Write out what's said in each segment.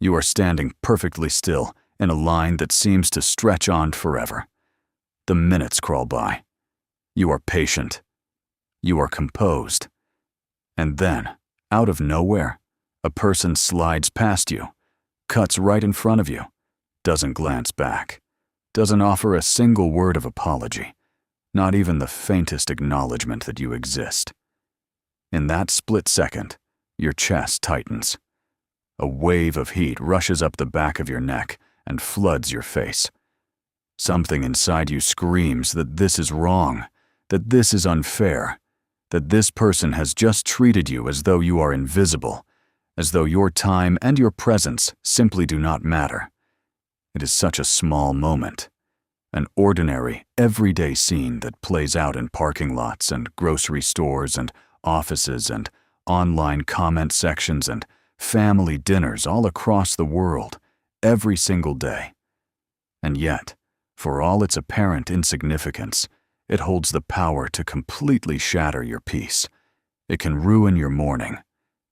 You are standing perfectly still in a line that seems to stretch on forever. The minutes crawl by. You are patient. You are composed. And then, out of nowhere, a person slides past you, cuts right in front of you, doesn't glance back, doesn't offer a single word of apology, not even the faintest acknowledgement that you exist. In that split second, your chest tightens. A wave of heat rushes up the back of your neck and floods your face. Something inside you screams that this is wrong, that this is unfair, that this person has just treated you as though you are invisible, as though your time and your presence simply do not matter. It is such a small moment, an ordinary, everyday scene that plays out in parking lots and grocery stores and offices and online comment sections and family dinners all across the world, every single day. And yet, for all its apparent insignificance, it holds the power to completely shatter your peace. It can ruin your morning.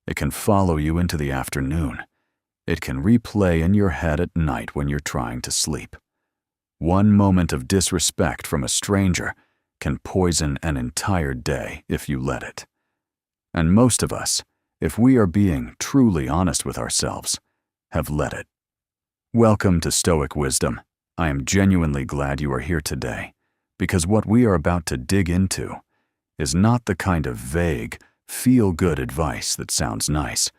It can follow you into the afternoon. It can replay in your head at night when you're trying to sleep. One moment of disrespect from a stranger can poison an entire day if you let it. And most of us, if we are being truly honest with ourselves, have let it. Welcome to Stoic Wisdom. I am genuinely glad you are here today, because what we are about to dig into is not the kind of vague, feel-good advice that sounds nice,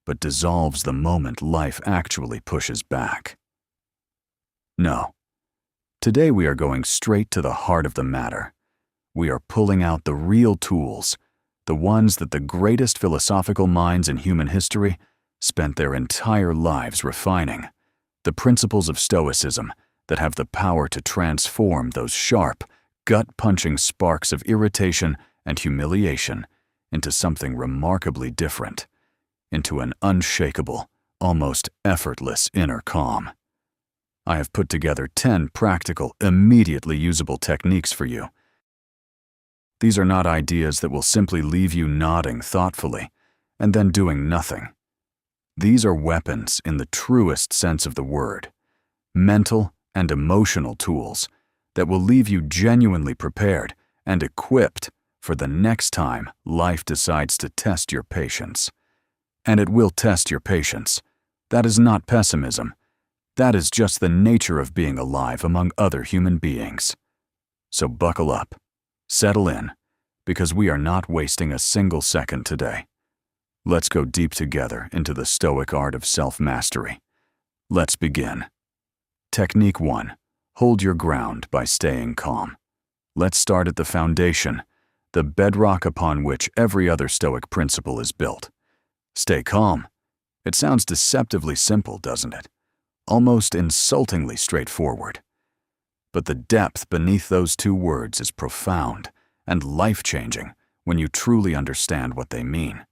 but dissolves the moment life actually pushes back. No. Today we are going straight to the heart of the matter. We are pulling out the real tools, the ones that the greatest philosophical minds in human history spent their entire lives refining, the principles of Stoicism that have the power to transform those sharp, gut-punching sparks of irritation and humiliation into something remarkably different, into an unshakable, almost effortless inner calm. I have put together 10 practical, immediately usable techniques for you. These are not ideas that will simply leave you nodding thoughtfully and then doing nothing. These are weapons in the truest sense of the word, mental and emotional tools that will leave you genuinely prepared and equipped for the next time life decides to test your patience. And it will test your patience. That is not pessimism. That is just the nature of being alive among other human beings. So buckle up, settle in, because we are not wasting a single second today. Let's go deep together into the Stoic art of self-mastery. Let's begin. Technique 1. Hold your ground by staying calm. Let's start at the foundation, the bedrock upon which every other Stoic principle is built. Stay calm. It sounds deceptively simple, doesn't it? Almost insultingly straightforward. But the depth beneath those two words is profound and life-changing when you truly understand what they mean.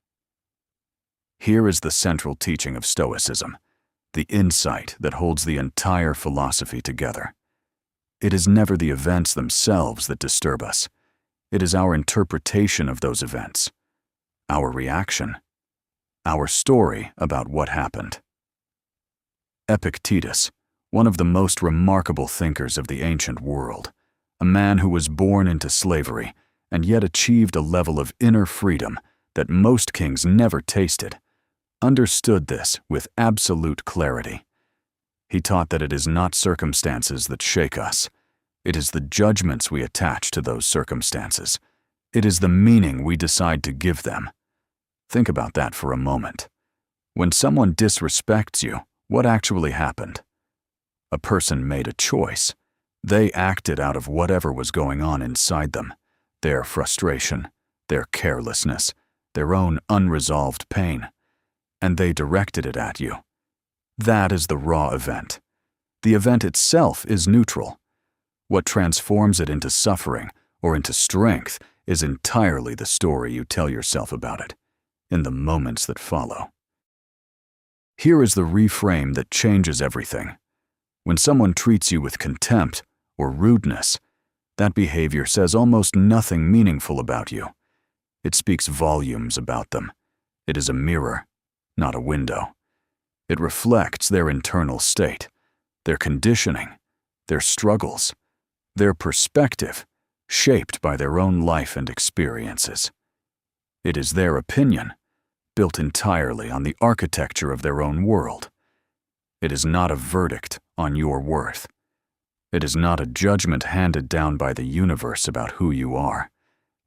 Here is the central teaching of Stoicism, the insight that holds the entire philosophy together. It is never the events themselves that disturb us. It is our interpretation of those events, our reaction, our story about what happened. Epictetus, one of the most remarkable thinkers of the ancient world, a man who was born into slavery and yet achieved a level of inner freedom that most kings never tasted, understood this with absolute clarity. He taught that it is not circumstances that shake us. It is the judgments we attach to those circumstances. It is the meaning we decide to give them. Think about that for a moment. When someone disrespects you, what actually happened? A person made a choice. They acted out of whatever was going on inside them, their frustration, their carelessness, their own unresolved pain, and they directed it at you. That is the raw event. The event itself is neutral. What transforms it into suffering or into strength is entirely the story you tell yourself about it, in the moments that follow. Here is the reframe that changes everything. When someone treats you with contempt or rudeness, that behavior says almost nothing meaningful about you. It speaks volumes about them. It is a mirror, not a window. It reflects their internal state, their conditioning, their struggles, their perspective, shaped by their own life and experiences. It is their opinion, built entirely on the architecture of their own world. It is not a verdict on your worth. It is not a judgment handed down by the universe about who you are.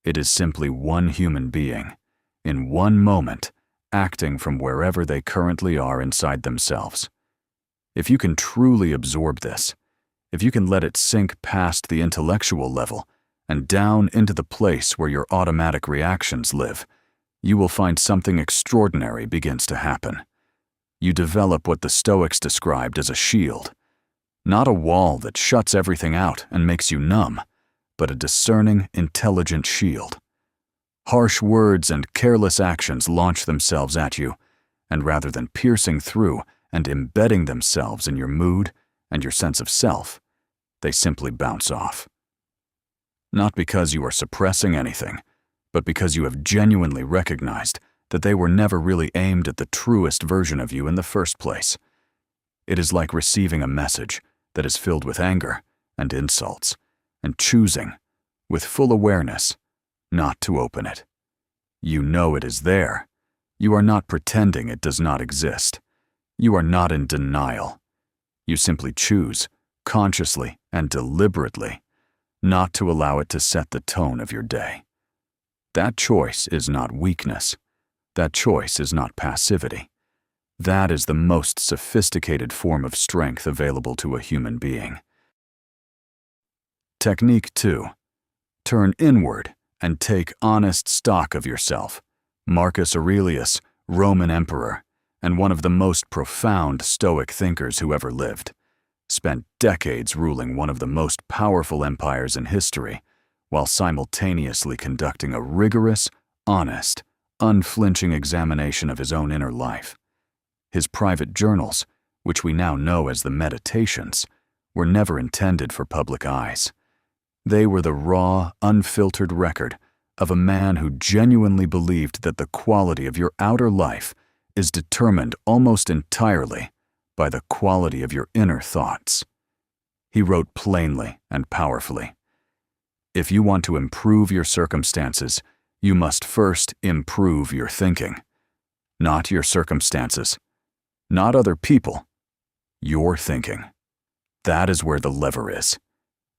It is simply one human being, in one moment, acting from wherever they currently are inside themselves. If you can truly absorb this, if you can let it sink past the intellectual level and down into the place where your automatic reactions live, you will find something extraordinary begins to happen. You develop what the Stoics described as a shield, not a wall that shuts everything out and makes you numb, but a discerning, intelligent shield. Harsh words and careless actions launch themselves at you, and rather than piercing through and embedding themselves in your mood and your sense of self, they simply bounce off. Not because you are suppressing anything, but because you have genuinely recognized that they were never really aimed at the truest version of you in the first place. It is like receiving a message that is filled with anger and insults, and choosing, with full awareness, not to open it. You know it is there. You are not pretending it does not exist. You are not in denial. You simply choose, consciously and deliberately, not to allow it to set the tone of your day. That choice is not weakness. That choice is not passivity. That is the most sophisticated form of strength available to a human being. Technique 2. Turn inward and take honest stock of yourself. Marcus Aurelius, Roman emperor, and one of the most profound Stoic thinkers who ever lived, spent decades ruling one of the most powerful empires in history, while simultaneously conducting a rigorous, honest, unflinching examination of his own inner life. His private journals, which we now know as the Meditations, were never intended for public eyes. They were the raw, unfiltered record of a man who genuinely believed that the quality of your outer life is determined almost entirely by the quality of your inner thoughts. He wrote plainly and powerfully, "If you want to improve your circumstances, you must first improve your thinking. Not your circumstances, not other people, your thinking. That is where the lever is.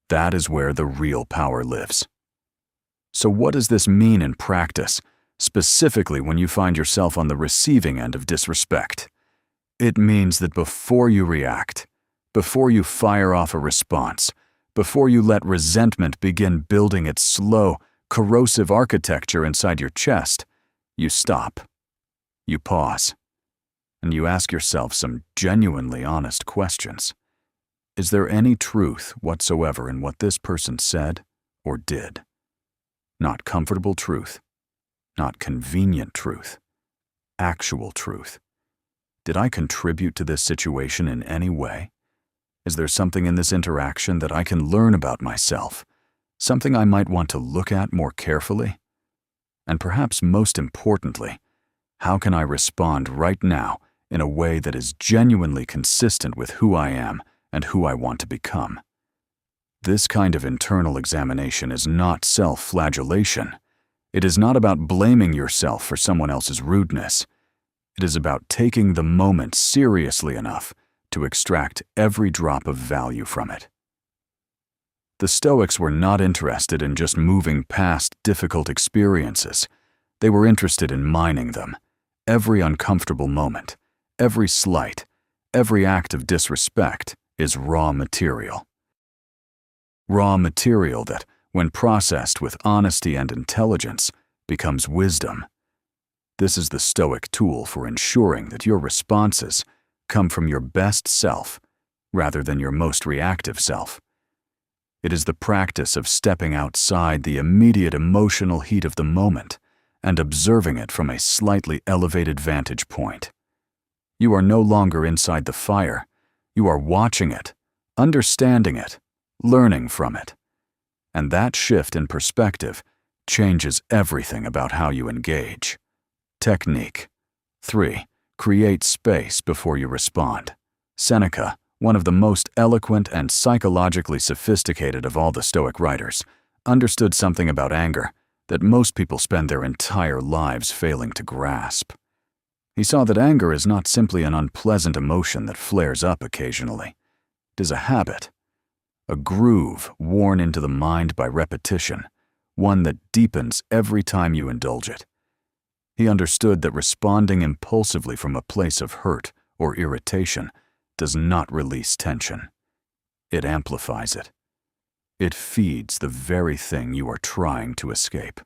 That is where the real power lives." So what does this mean in practice, specifically when you find yourself on the receiving end of disrespect? It means that before you react, before you fire off a response, before you let resentment begin building its slow, corrosive architecture inside your chest, you stop, you pause, and you ask yourself some genuinely honest questions. Is there any truth whatsoever in what this person said or did? Not comfortable truth, not convenient truth, actual truth. Did I contribute to this situation in any way? Is there something in this interaction that I can learn about myself, something I might want to look at more carefully? And perhaps most importantly, how can I respond right now in a way that is genuinely consistent with who I am and who I want to become? This kind of internal examination is not self-flagellation. It is not about blaming yourself for someone else's rudeness. It is about taking the moment seriously enough to extract every drop of value from it. The Stoics were not interested in just moving past difficult experiences. They were interested in mining them. Every uncomfortable moment, every slight, every act of disrespect is raw material. Raw material that, when processed with honesty and intelligence, becomes wisdom. This is the Stoic tool for ensuring that your responses come from your best self rather than your most reactive self. It is the practice of stepping outside the immediate emotional heat of the moment and observing it from a slightly elevated vantage point. You are no longer inside the fire. You are watching it, understanding it, learning from it. And that shift in perspective changes everything about how you engage. Technique 3. Create space before you respond. Seneca, one of the most eloquent and psychologically sophisticated of all the Stoic writers, understood something about anger that most people spend their entire lives failing to grasp. He saw that anger is not simply an unpleasant emotion that flares up occasionally. It is a habit, a groove worn into the mind by repetition, one that deepens every time you indulge it. He understood that responding impulsively from a place of hurt or irritation does not release tension. It amplifies it. It feeds the very thing you are trying to escape.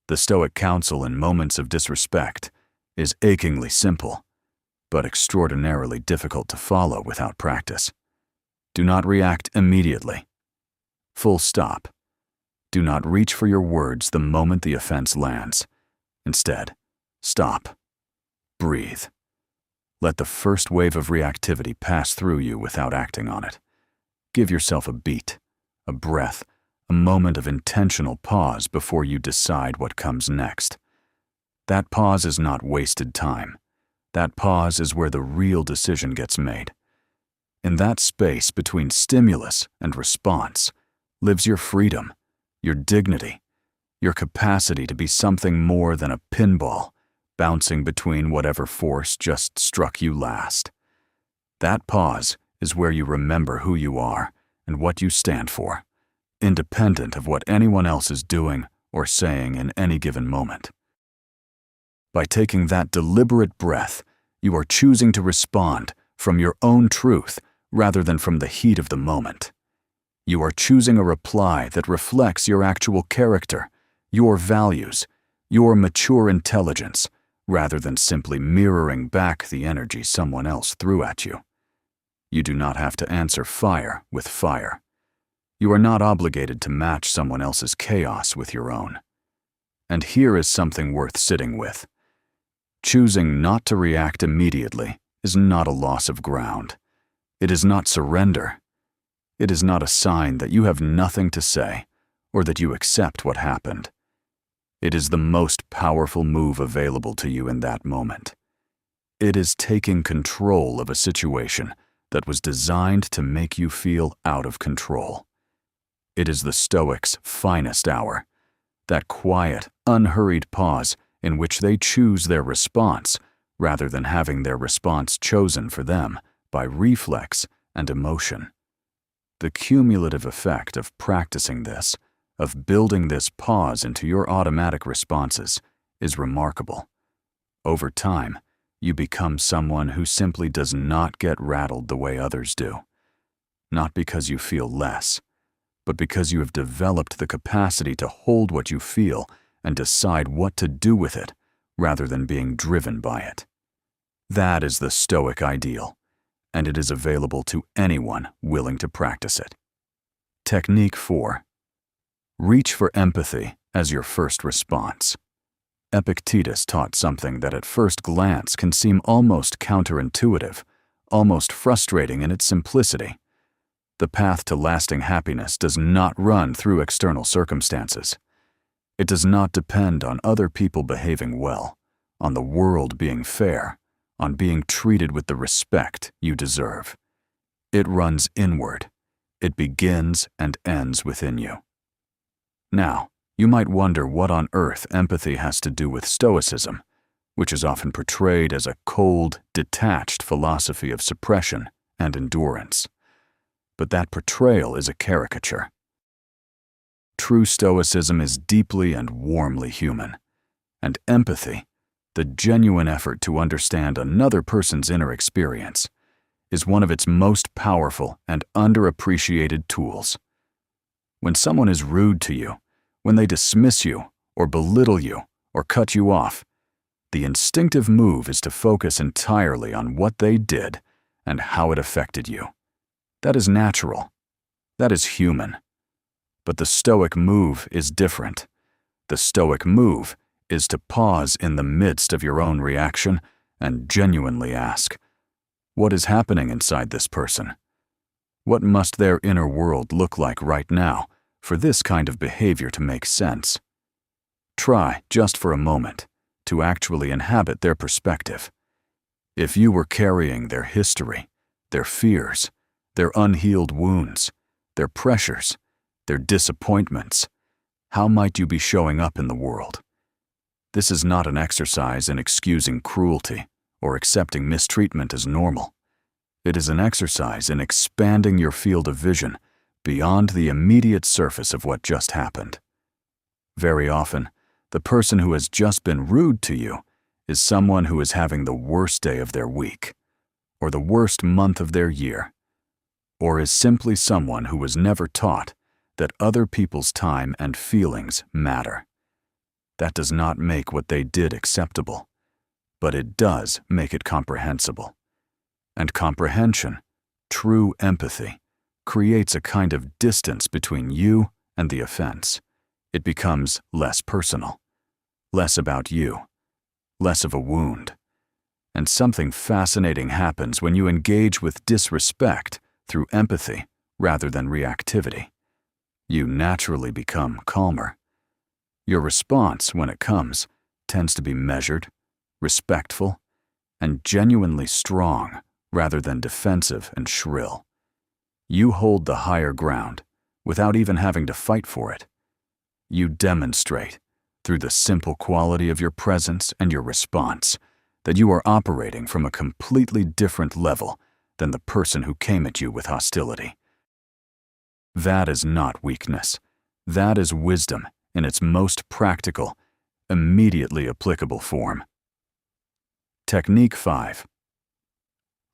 The Stoic counsel in moments of disrespect is achingly simple, but extraordinarily difficult to follow without practice. Do not react immediately. Full stop. Do not reach for your words the moment the offense lands. Instead, stop. Breathe. Let the first wave of reactivity pass through you without acting on it. Give yourself a beat, a breath, a moment of intentional pause before you decide what comes next. That pause is not wasted time. That pause is where the real decision gets made. In that space between stimulus and response lives your freedom, your dignity, your capacity to be something more than a pinball, bouncing between whatever force just struck you last. That pause is where you remember who you are and what you stand for, independent of what anyone else is doing or saying in any given moment. By taking that deliberate breath, you are choosing to respond from your own truth rather than from the heat of the moment. You are choosing a reply that reflects your actual character, your values, your mature intelligence, rather than simply mirroring back the energy someone else threw at you. You do not have to answer fire with fire. You are not obligated to match someone else's chaos with your own. And here is something worth sitting with. Choosing not to react immediately is not a loss of ground. It is not surrender. It is not a sign that you have nothing to say or that you accept what happened. It is the most powerful move available to you in that moment. It is taking control of a situation that was designed to make you feel out of control. It is the Stoics' finest hour, that quiet, unhurried pause in which they choose their response rather than having their response chosen for them by reflex and emotion. The cumulative effect of practicing this, of building this pause into your automatic responses, is remarkable. Over time, you become someone who simply does not get rattled the way others do. Not because you feel less, but because you have developed the capacity to hold what you feel and decide what to do with it rather than being driven by it. That is the Stoic ideal, and it is available to anyone willing to practice it. Technique 4. Reach for empathy as your first response. Epictetus taught something that at first glance can seem almost counterintuitive, almost frustrating in its simplicity. The path to lasting happiness does not run through external circumstances. It does not depend on other people behaving well, on the world being fair, on being treated with the respect you deserve. It runs inward. It begins and ends within you. Now, you might wonder what on earth empathy has to do with Stoicism, which is often portrayed as a cold, detached philosophy of suppression and endurance. But that portrayal is a caricature. True Stoicism is deeply and warmly human, and empathy, the genuine effort to understand another person's inner experience, is one of its most powerful and underappreciated tools. When someone is rude to you, when they dismiss you, or belittle you, or cut you off, the instinctive move is to focus entirely on what they did and how it affected you. That is natural. That is human. But the Stoic move is different. The Stoic move is to pause in the midst of your own reaction and genuinely ask, what is happening inside this person? What must their inner world look like right now for this kind of behavior to make sense? Try, just for a moment, to actually inhabit their perspective. If you were carrying their history, their fears, their unhealed wounds, their pressures, their disappointments, how might you be showing up in the world? This is not an exercise in excusing cruelty or accepting mistreatment as normal. It is an exercise in expanding your field of vision beyond the immediate surface of what just happened. Very often, the person who has just been rude to you is someone who is having the worst day of their week, or the worst month of their year, or is simply someone who was never taught that other people's time and feelings matter. That does not make what they did acceptable, but it does make it comprehensible. And comprehension, true empathy, creates a kind of distance between you and the offense. It becomes less personal, less about you, less of a wound. And something fascinating happens when you engage with disrespect through empathy rather than reactivity. You naturally become calmer. Your response, when it comes, tends to be measured, respectful, and genuinely strong rather than defensive and shrill. You hold the higher ground without even having to fight for it. You demonstrate, through the simple quality of your presence and your response, that you are operating from a completely different level than the person who came at you with hostility. That is not weakness. That is wisdom in its most practical, immediately applicable form. Technique 5.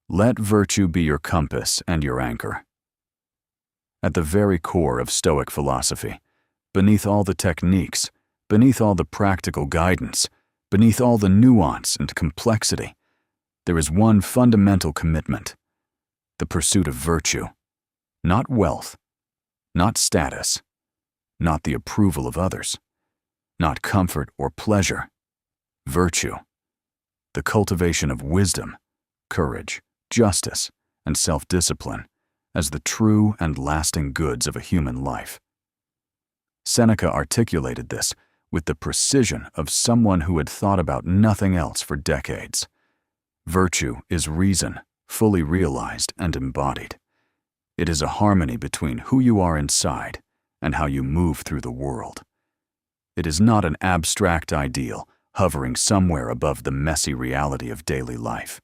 Let virtue be your compass and your anchor. At the very core of Stoic philosophy, beneath all the techniques, beneath all the practical guidance, beneath all the nuance and complexity, there is one fundamental commitment: the pursuit of virtue. Not wealth, not status, not the approval of others, not comfort or pleasure. Virtue, the cultivation of wisdom, courage, justice, and self-discipline as the true and lasting goods of a human life. Seneca articulated this with the precision of someone who had thought about nothing else for decades. Virtue is reason, fully realized and embodied. It is a harmony between who you are inside and how you move through the world. It is not an abstract ideal hovering somewhere above the messy reality of daily life.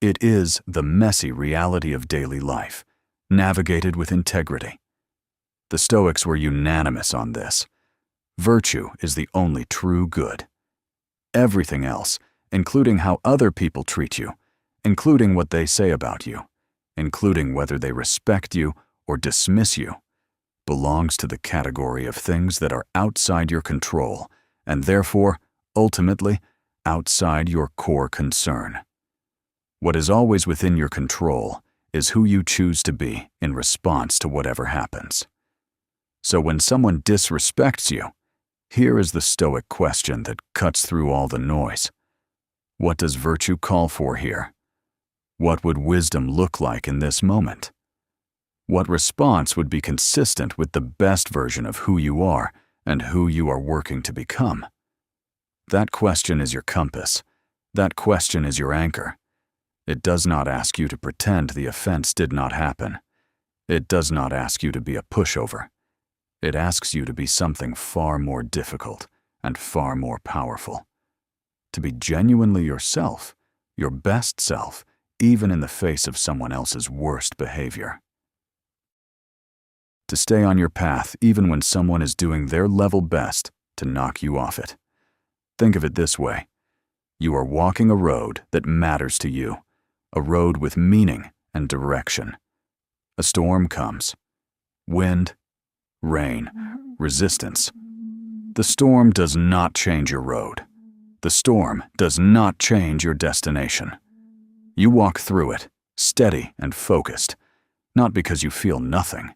It is the messy reality of daily life, navigated with integrity. The Stoics were unanimous on this. Virtue is the only true good. Everything else, including how other people treat you, including what they say about you, including whether they respect you or dismiss you, belongs to the category of things that are outside your control and therefore, ultimately, outside your core concern. What is always within your control is who you choose to be in response to whatever happens. So when someone disrespects you, here is the Stoic question that cuts through all the noise. What does virtue call for here? What would wisdom look like in this moment? What response would be consistent with the best version of who you are and who you are working to become? That question is your compass. That question is your anchor. It does not ask you to pretend the offense did not happen. It does not ask you to be a pushover. It asks you to be something far more difficult and far more powerful. To be genuinely yourself, your best self, even in the face of someone else's worst behavior. To stay on your path even when someone is doing their level best to knock you off it. Think of it this way. You are walking a road that matters to you, a road with meaning and direction. A storm comes. Wind, rain, resistance. The storm does not change your road. The storm does not change your destination. You walk through it, steady and focused, not because you feel nothing,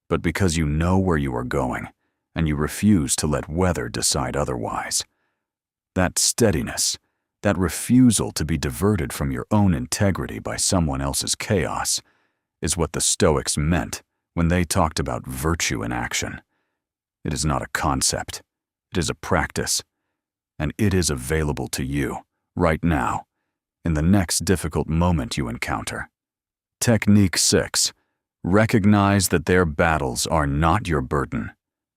but because you know where you are going, and you refuse to let weather decide otherwise. That steadiness, that refusal to be diverted from your own integrity by someone else's chaos, is what the Stoics meant when they talked about virtue in action. It is not a concept, it is a practice, and it is available to you, right now, in the next difficult moment you encounter. Technique 6. Recognize that their battles are not your burden.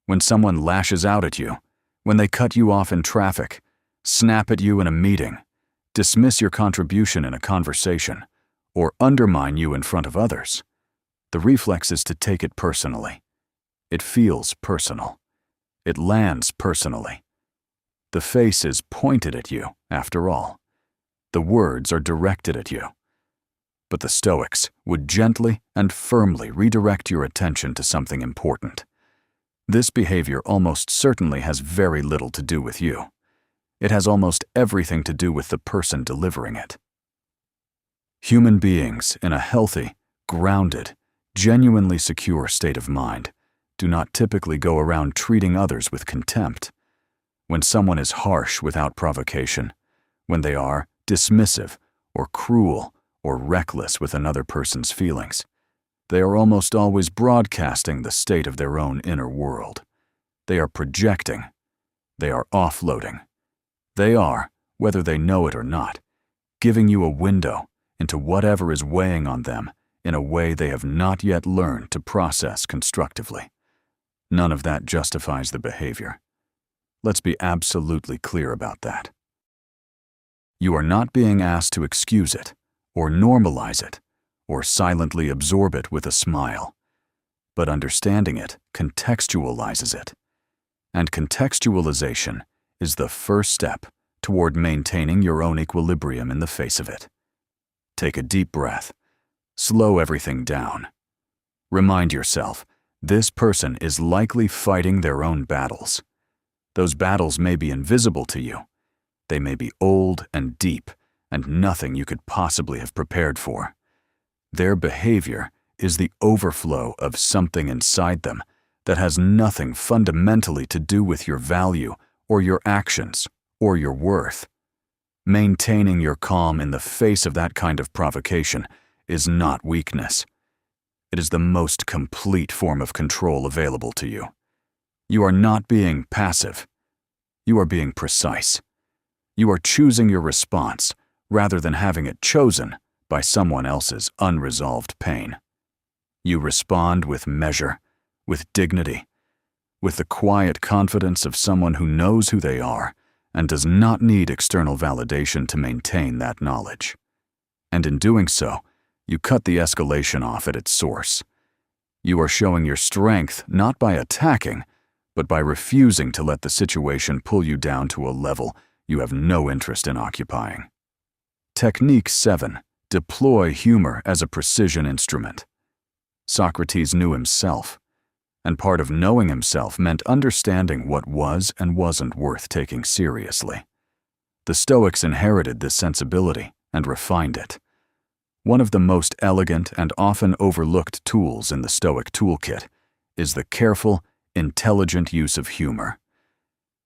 When someone lashes out at you, when they cut you off in traffic, snap at you in a meeting, dismiss your contribution in a conversation, or undermine you in front of others, the reflex is to take it personally. It feels personal. It lands personally. The face is pointed at you, after all. The words are directed at you. But the Stoics would gently and firmly redirect your attention to something important. This behavior almost certainly has very little to do with you. It has almost everything to do with the person delivering it. Human beings in a healthy, grounded, genuinely secure state of mind do not typically go around treating others with contempt. When someone is harsh without provocation, when they are dismissive or cruel or reckless with another person's feelings, they are almost always broadcasting the state of their own inner world. They are projecting. They are offloading. They are, whether they know it or not, giving you a window into whatever is weighing on them in a way they have not yet learned to process constructively. None of that justifies the behavior. Let's be absolutely clear about that. You are not being asked to excuse it, or normalize it, or silently absorb it with a smile. But understanding it contextualizes it. And contextualization is the first step toward maintaining your own equilibrium in the face of it. Take a deep breath. Slow everything down. Remind yourself, this person is likely fighting their own battles. Those battles may be invisible to you. They may be old and deep, and nothing you could possibly have prepared for. Their behavior is the overflow of something inside them that has nothing fundamentally to do with your value or your actions or your worth. Maintaining your calm in the face of that kind of provocation is not weakness. It is the most complete form of control available to you. You are not being passive. You are being precise. You are choosing your response rather than having it chosen by someone else's unresolved pain. You respond with measure, with dignity, with the quiet confidence of someone who knows who they are and does not need external validation to maintain that knowledge. And in doing so, you cut the escalation off at its source. You are showing your strength not by attacking, but by refusing to let the situation pull you down to a level you have no interest in occupying. Technique 7. Deploy humor as a precision instrument. Socrates knew himself, and part of knowing himself meant understanding what was and wasn't worth taking seriously. The Stoics inherited this sensibility and refined it. One of the most elegant and often overlooked tools in the Stoic toolkit is the careful, intelligent use of humor.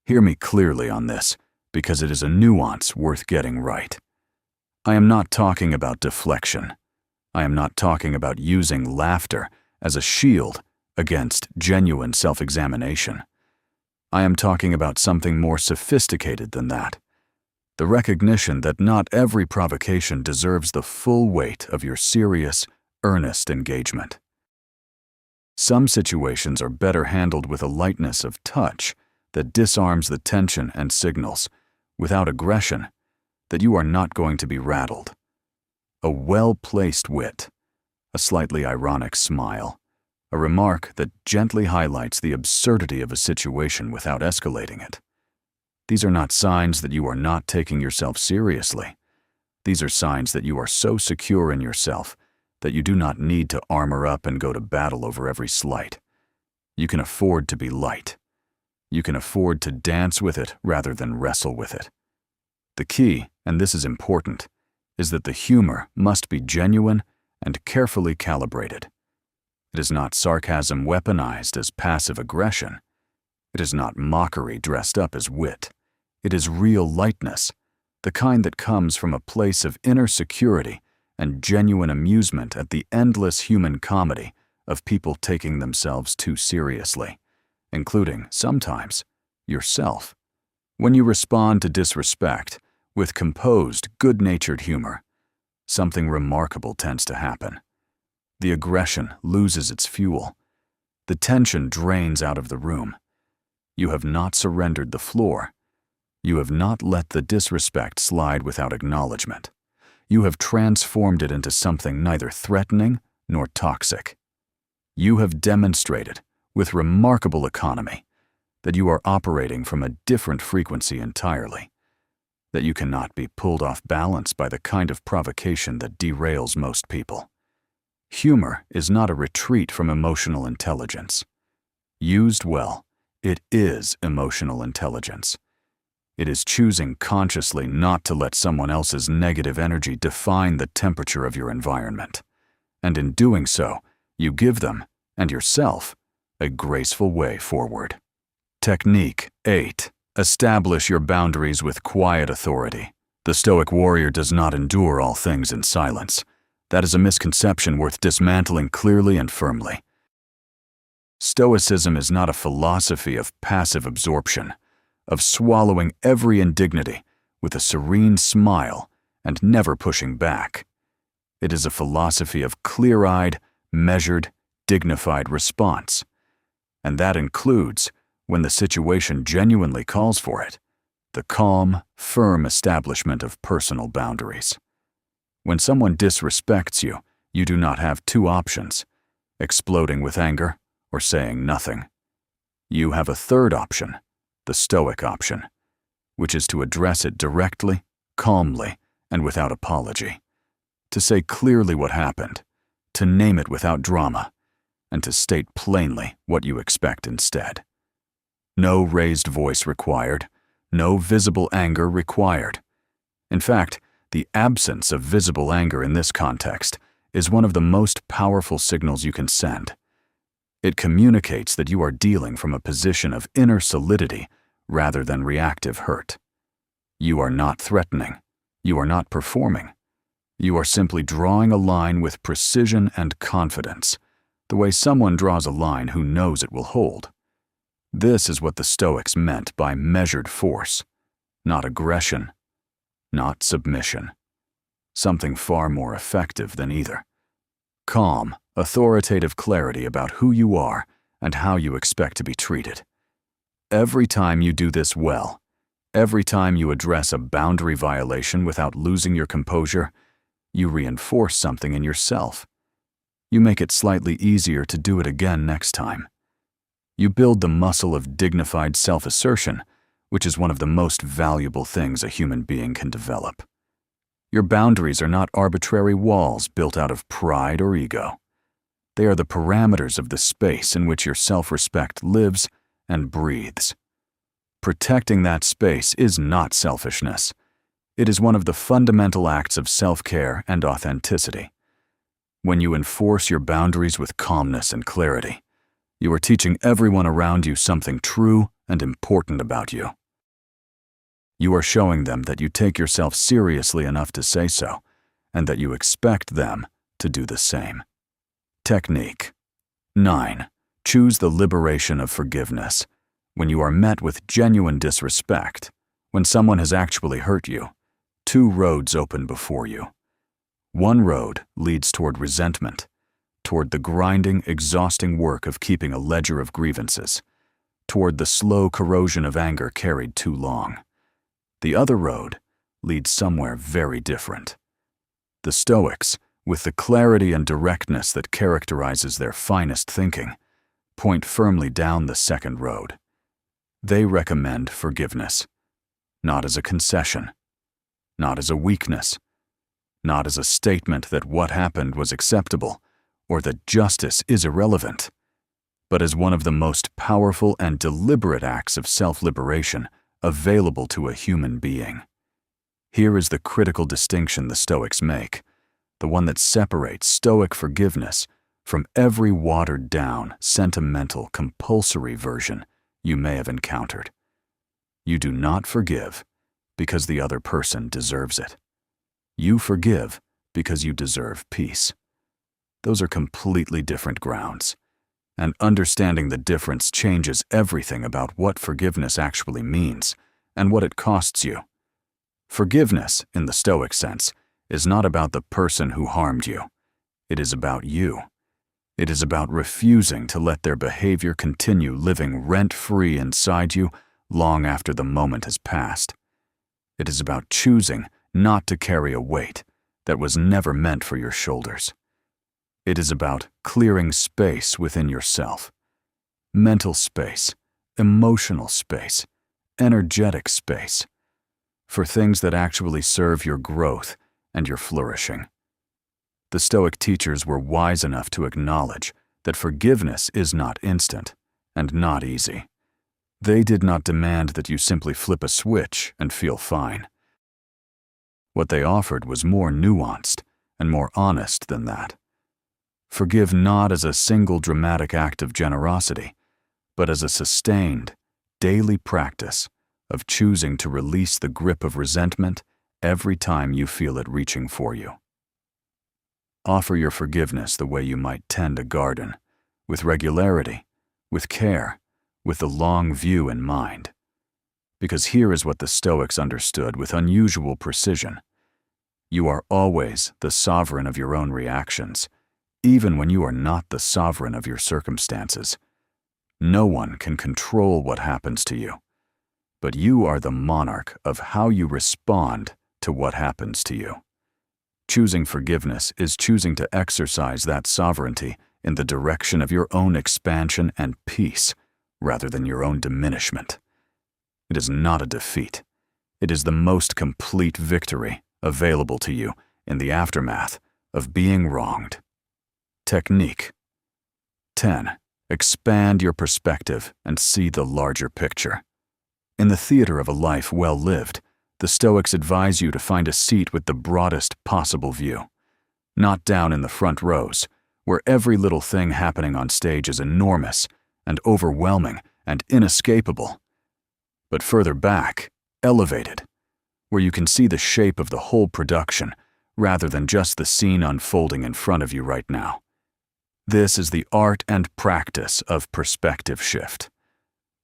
Hear me clearly on this, because it is a nuance worth getting right. I am not talking about deflection. I am not talking about using laughter as a shield against genuine self-examination. I am talking about something more sophisticated than that. The recognition that not every provocation deserves the full weight of your serious, earnest engagement. Some situations are better handled with a lightness of touch that disarms the tension and signals, without aggression, that you are not going to be rattled. A well-placed wit, a slightly ironic smile, a remark that gently highlights the absurdity of a situation without escalating it. These are not signs that you are not taking yourself seriously. These are signs that you are so secure in yourself that you do not need to armor up and go to battle over every slight. You can afford to be light. You can afford to dance with it rather than wrestle with it. The key, and this is important, is that the humor must be genuine and carefully calibrated. It is not sarcasm weaponized as passive aggression. It is not mockery dressed up as wit. It is real lightness, the kind that comes from a place of inner security and genuine amusement at the endless human comedy of people taking themselves too seriously, including, sometimes, yourself. When you respond to disrespect with composed, good-natured humor, something remarkable tends to happen. The aggression loses its fuel. The tension drains out of the room. You have not surrendered the floor. You have not let the disrespect slide without acknowledgement. You have transformed it into something neither threatening nor toxic. You have demonstrated, with remarkable economy, that you are operating from a different frequency entirely, that you cannot be pulled off balance by the kind of provocation that derails most people. Humor is not a retreat from emotional intelligence. Used well, it is emotional intelligence. It is choosing consciously not to let someone else's negative energy define the temperature of your environment. And in doing so, you give them, and yourself, a graceful way forward. Technique 8. Establish your boundaries with quiet authority. The Stoic warrior does not endure all things in silence. That is a misconception worth dismantling clearly and firmly. Stoicism is not a philosophy of passive absorption, of swallowing every indignity with a serene smile and never pushing back. It is a philosophy of clear-eyed, measured, dignified response. And that includes, when the situation genuinely calls for it, the calm, firm establishment of personal boundaries. When someone disrespects you, you do not have two options: exploding with anger or saying nothing. You have a third option, the Stoic option, which is to address it directly, calmly, and without apology. To say clearly what happened, to name it without drama, and to state plainly what you expect instead. No raised voice required, no visible anger required. In fact, the absence of visible anger in this context is one of the most powerful signals you can send. It communicates that you are dealing from a position of inner solidity rather than reactive hurt. You are not threatening. You are not performing. You are simply drawing a line with precision and confidence, the way someone draws a line who knows it will hold. This is what the Stoics meant by measured force, not aggression, not submission. Something far more effective than either. Calm, authoritative clarity about who you are and how you expect to be treated. Every time you do this well, every time you address a boundary violation without losing your composure, you reinforce something in yourself. You make it slightly easier to do it again next time. You build the muscle of dignified self-assertion, which is one of the most valuable things a human being can develop. Your boundaries are not arbitrary walls built out of pride or ego. They are the parameters of the space in which your self-respect lives and breathes. Protecting that space is not selfishness. It is one of the fundamental acts of self-care and authenticity. When you enforce your boundaries with calmness and clarity, you are teaching everyone around you something true and important about you. You are showing them that you take yourself seriously enough to say so, and that you expect them to do the same. Technique 9. Choose the liberation of forgiveness. When you are met with genuine disrespect, when someone has actually hurt you, two roads open before you. One road leads toward resentment, toward the grinding, exhausting work of keeping a ledger of grievances, toward the slow corrosion of anger carried too long. The other road leads somewhere very different. The Stoics, with the clarity and directness that characterizes their finest thinking, point firmly down the second road. They recommend forgiveness, not as a concession, not as a weakness, not as a statement that what happened was acceptable or that justice is irrelevant, but as one of the most powerful and deliberate acts of self-liberation available to a human being. Here is the critical distinction the Stoics make, the one that separates Stoic forgiveness from every watered-down, sentimental, compulsory version you may have encountered. You do not forgive because the other person deserves it. You forgive because you deserve peace. Those are completely different grounds, and understanding the difference changes everything about what forgiveness actually means and what it costs you. Forgiveness, in the Stoic sense, is not about the person who harmed you. It is about you. It is about refusing to let their behavior continue living rent-free inside you long after the moment has passed. It is about choosing not to carry a weight that was never meant for your shoulders. It is about clearing space within yourself. Mental space, emotional space, energetic space, for things that actually serve your growth and your flourishing. The Stoic teachers were wise enough to acknowledge that forgiveness is not instant and not easy. They did not demand that you simply flip a switch and feel fine. What they offered was more nuanced and more honest than that. Forgive not as a single dramatic act of generosity, but as a sustained, daily practice of choosing to release the grip of resentment every time you feel it reaching for you. Offer your forgiveness the way you might tend a garden, with regularity, with care, with the long view in mind. Because here is what the Stoics understood with unusual precision. You are always the sovereign of your own reactions, even when you are not the sovereign of your circumstances. No one can control what happens to you, but you are the monarch of how you respond to what happens to you. Choosing forgiveness is choosing to exercise that sovereignty in the direction of your own expansion and peace, rather than your own diminishment. It is not a defeat. It is the most complete victory available to you in the aftermath of being wronged. Technique. 10. Expand your perspective and see the larger picture. In the theater of a life well lived, the Stoics advise you to find a seat with the broadest possible view, not down in the front rows, where every little thing happening on stage is enormous and overwhelming and inescapable, but further back, elevated, where you can see the shape of the whole production rather than just the scene unfolding in front of you right now. This is the art and practice of perspective shift.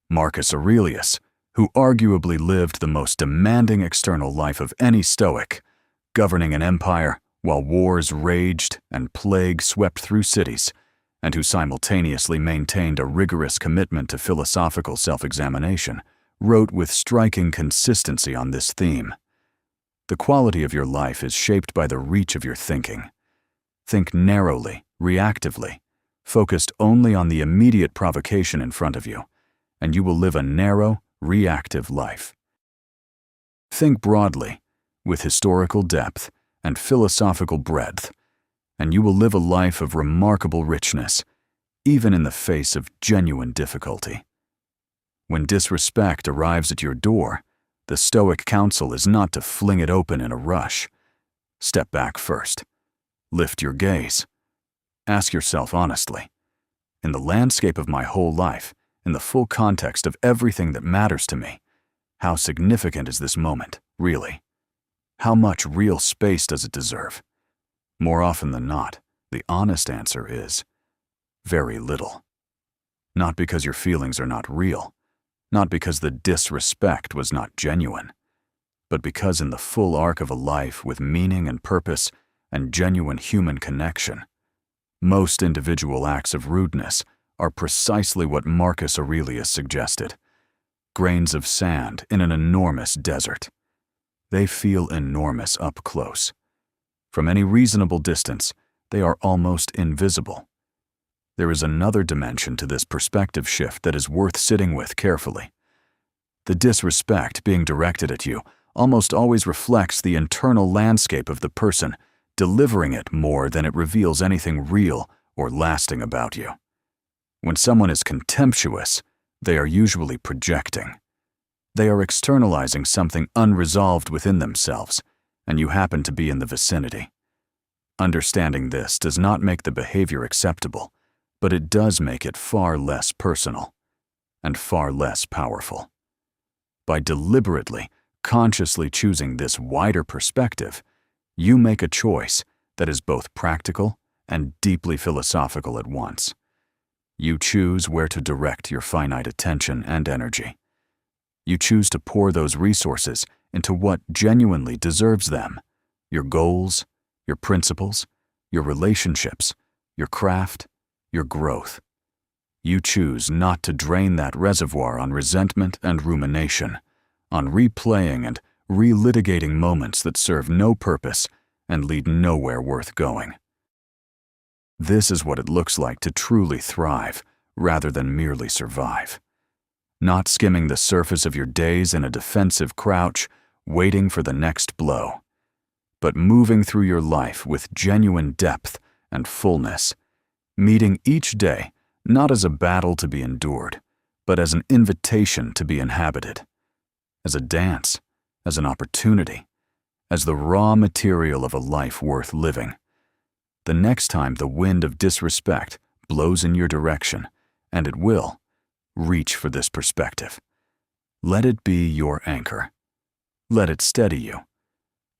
Marcus Aurelius, who arguably lived the most demanding external life of any Stoic, governing an empire while wars raged and plague swept through cities, and who simultaneously maintained a rigorous commitment to philosophical self-examination, wrote with striking consistency on this theme. The quality of your life is shaped by the reach of your thinking. Think narrowly, reactively, focused only on the immediate provocation in front of you, and you will live a narrow, reactive life. Think broadly, with historical depth and philosophical breadth, and you will live a life of remarkable richness, even in the face of genuine difficulty. When disrespect arrives at your door, the Stoic counsel is not to fling it open in a rush. Step back first. Lift your gaze. Ask yourself honestly, in the landscape of my whole life, in the full context of everything that matters to me, how significant is this moment, really? How much real space does it deserve? More often than not, the honest answer is very little. Not because your feelings are not real, not because the disrespect was not genuine, but because in the full arc of a life with meaning and purpose and genuine human connection, most individual acts of rudeness are precisely what Marcus Aurelius suggested: grains of sand in an enormous desert. They feel enormous up close. From any reasonable distance, they are almost invisible. There is another dimension to this perspective shift that is worth sitting with carefully. The disrespect being directed at you almost always reflects the internal landscape of the person delivering it more than it reveals anything real or lasting about you. When someone is contemptuous, they are usually projecting. They are externalizing something unresolved within themselves, and you happen to be in the vicinity. Understanding this does not make the behavior acceptable, but it does make it far less personal and far less powerful. By deliberately, consciously choosing this wider perspective, you make a choice that is both practical and deeply philosophical at once. You choose where to direct your finite attention and energy. You choose to pour those resources into what genuinely deserves them: your goals, your principles, your relationships, your craft, your growth. You choose not to drain that reservoir on resentment and rumination, on replaying and relitigating moments that serve no purpose and lead nowhere worth going. This is what it looks like to truly thrive rather than merely survive. Not skimming the surface of your days in a defensive crouch, waiting for the next blow, but moving through your life with genuine depth and fullness, meeting each day not as a battle to be endured, but as an invitation to be inhabited, as a dance, as an opportunity, as the raw material of a life worth living. The next time the wind of disrespect blows in your direction, and it will, reach for this perspective. Let it be your anchor. Let it steady you.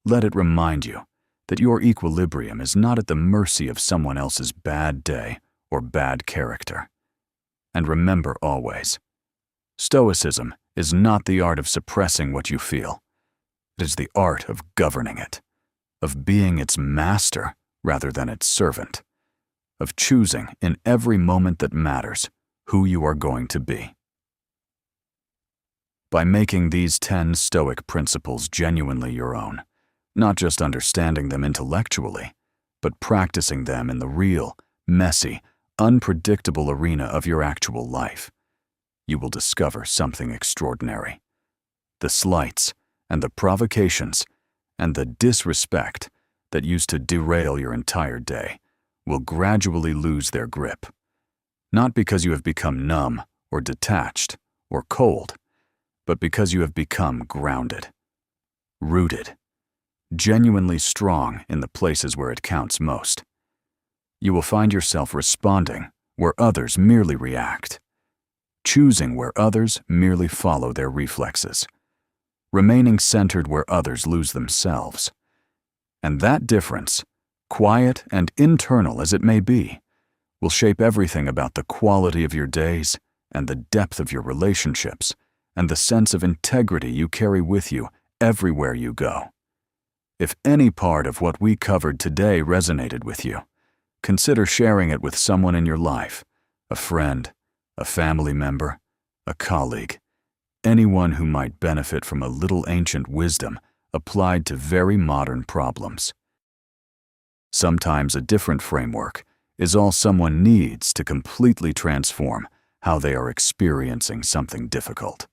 Let it remind you that your equilibrium is not at the mercy of someone else's bad day or bad character. And remember always, Stoicism is not the art of suppressing what you feel. It is the art of governing it, of being its master rather than its servant, of choosing in every moment that matters who you are going to be. By making these 10 Stoic principles genuinely your own, not just understanding them intellectually, but practicing them in the real, messy, unpredictable arena of your actual life, you will discover something extraordinary. The slights and the provocations and the disrespect that used to derail your entire day will gradually lose their grip. Not because you have become numb or detached or cold, but because you have become grounded, rooted, genuinely strong in the places where it counts most. You will find yourself responding where others merely react, choosing where others merely follow their reflexes, remaining centered where others lose themselves. And that difference, quiet and internal as it may be, will shape everything about the quality of your days and the depth of your relationships and the sense of integrity you carry with you everywhere you go. If any part of what we covered today resonated with you, consider sharing it with someone in your life, a friend, a family member, a colleague, anyone who might benefit from a little ancient wisdom applied to very modern problems. Sometimes a different framework is all someone needs to completely transform how they are experiencing something difficult.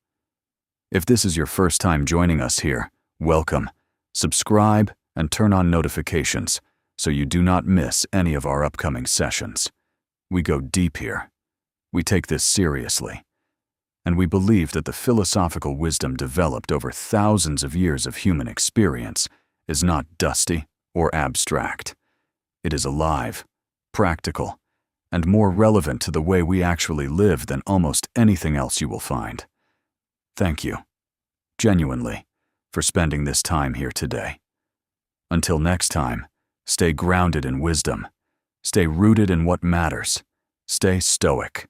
If this is your first time joining us here, welcome. Subscribe and turn on notifications so you do not miss any of our upcoming sessions. We go deep here. We take this seriously. And we believe that the philosophical wisdom developed over thousands of years of human experience is not dusty or abstract. It is alive, practical, and more relevant to the way we actually live than almost anything else you will find. Thank you, genuinely, for spending this time here today. Until next time, stay grounded in wisdom, stay rooted in what matters, stay stoic.